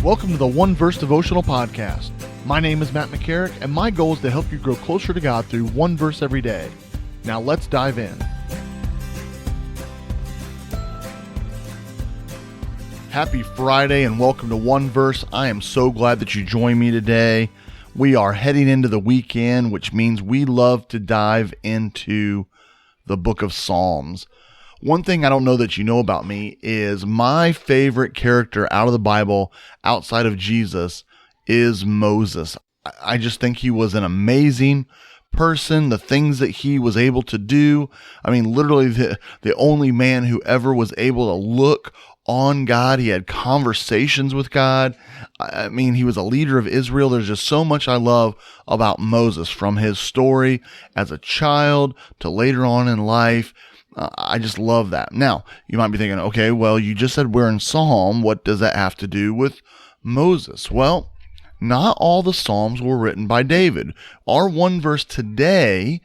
Welcome to the One Verse Devotional Podcast. My name is Matt McCarrick, and my goal is to help you grow closer to God through one verse every day. Now let's dive in. Happy Friday and welcome to One Verse. I am so glad that you joined me today. We are heading into the weekend, which means we love to dive into the book of Psalms. One thing I don't know that you know about me is my favorite character out of the Bible outside of Jesus is Moses. I just think he was an amazing person, the things that he was able to do. I mean, literally the only man who ever was able to look on God. He had conversations with God. I mean, he was a leader of Israel. There's just so much I love about Moses, from his story as a child to later on in life. I just love that. Now, you might be thinking, okay, well, you just said we're in Psalm. What does that have to do with Moses? Well, not all the Psalms were written by David. Our one verse today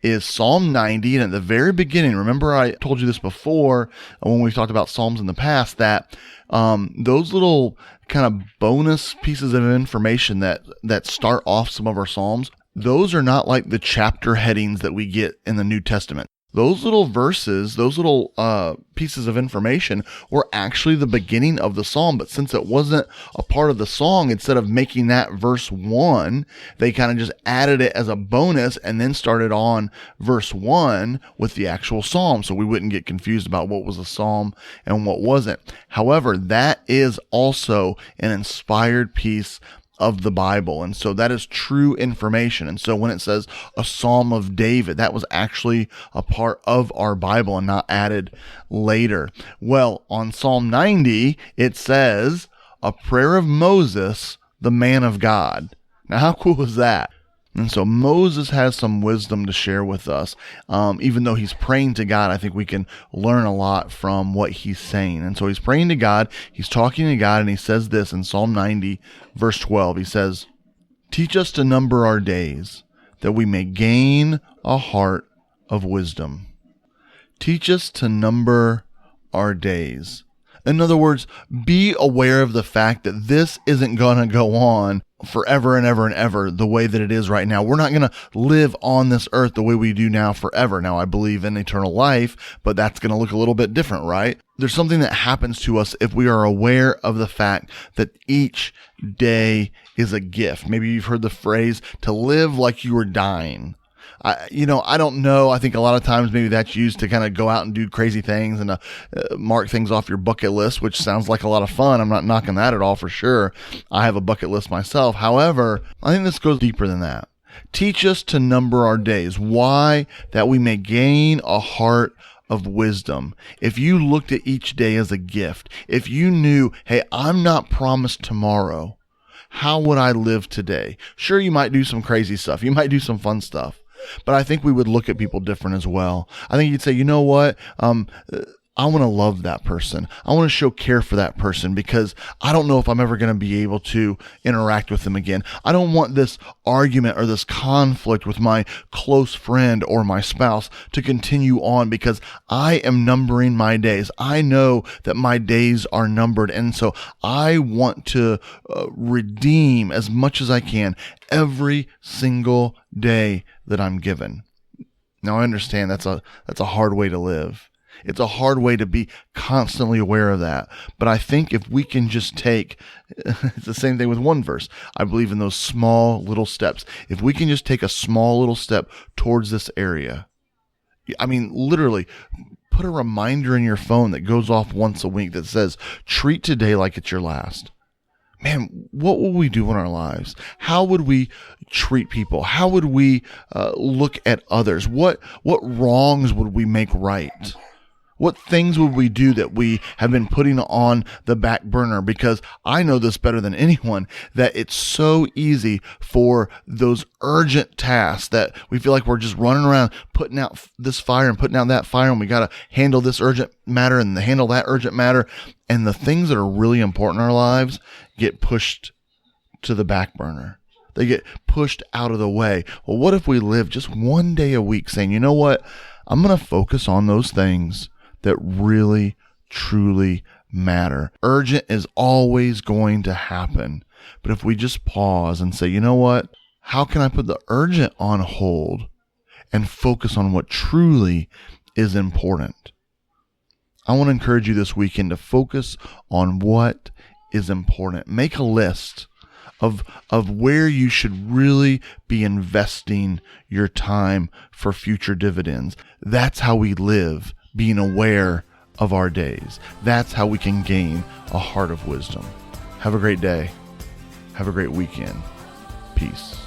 is Psalm 90. And at the very beginning, remember I told you this before when we've talked about Psalms in the past, that those little kind of bonus pieces of information that start off some of our Psalms, those are not like the chapter headings that we get in the New Testament. Those little verses, those little pieces of information were actually the beginning of the psalm. But since it wasn't a part of the song, instead of making that verse 1, they kind of just added it as a bonus and then started on verse 1 with the actual psalm, so we wouldn't get confused about what was a psalm and what wasn't. However, that is also an inspired piece of the Bible. And so that is true information. And so when it says a Psalm of David, that was actually a part of our Bible and not added later. Well, on Psalm 90, it says a prayer of Moses, the man of God. Now, how cool is that? And so Moses has some wisdom to share with us. Even though he's praying to God, I think we can learn a lot from what he's saying. And so he's praying to God, he's talking to God, and he says this in Psalm 90, verse 12. He says, "Teach us to number our days, that we may gain a heart of wisdom." Teach us to number our days. In other words, be aware of the fact that this isn't going to go on forever and ever and ever the way that it is right now. We're not going to live on this earth the way we do now forever. Now, I believe in eternal life, but that's going to look a little bit different, right? There's something that happens to us if we are aware of the fact that each day is a gift. Maybe you've heard the phrase, to live like you are dying. I don't know. I think a lot of times maybe that's used to kind of go out and do crazy things and mark things off your bucket list, which sounds like a lot of fun. I'm not knocking that at all, for sure. I have a bucket list myself. However, I think this goes deeper than that. Teach us to number our days. Why? That we may gain a heart of wisdom. If you looked at each day as a gift, if you knew, hey, I'm not promised tomorrow, how would I live today? Sure, you might do some crazy stuff. You might do some fun stuff. But I think we would look at people different as well. I think you'd say, you know what? I want to love that person. I want to show care for that person because I don't know if I'm ever going to be able to interact with them again. I don't want this argument or this conflict with my close friend or my spouse to continue on because I am numbering my days. I know that my days are numbered. And so I want to redeem as much as I can every single day that I'm given. Now, I understand that's a hard way to live. It's a hard way to be constantly aware of that. But I think if we can just take, it's the same thing with one verse. I believe in those small little steps. If we can just take a small little step towards this area, I mean, literally, put a reminder in your phone that goes off once a week that says, treat today like it's your last. Man, what will we do in our lives? How would we treat people? How would we look at others? What wrongs would we make right? What things would we do that we have been putting on the back burner? Because I know this better than anyone, that it's so easy for those urgent tasks that we feel like we're just running around putting out this fire and putting out that fire, and we got to handle this urgent matter and handle that urgent matter. And the things that are really important in our lives get pushed to the back burner. They get pushed out of the way. Well, what if we live just one day a week saying, you know what? I'm going to focus on those things that really, truly matter. Urgent is always going to happen. But if we just pause and say, you know what? How can I put the urgent on hold and focus on what truly is important? I want to encourage you this weekend to focus on what is important. Make a list of where you should really be investing your time for future dividends. That's how we live, being aware of our days. That's how we can gain a heart of wisdom. Have a great day. Have a great weekend. Peace.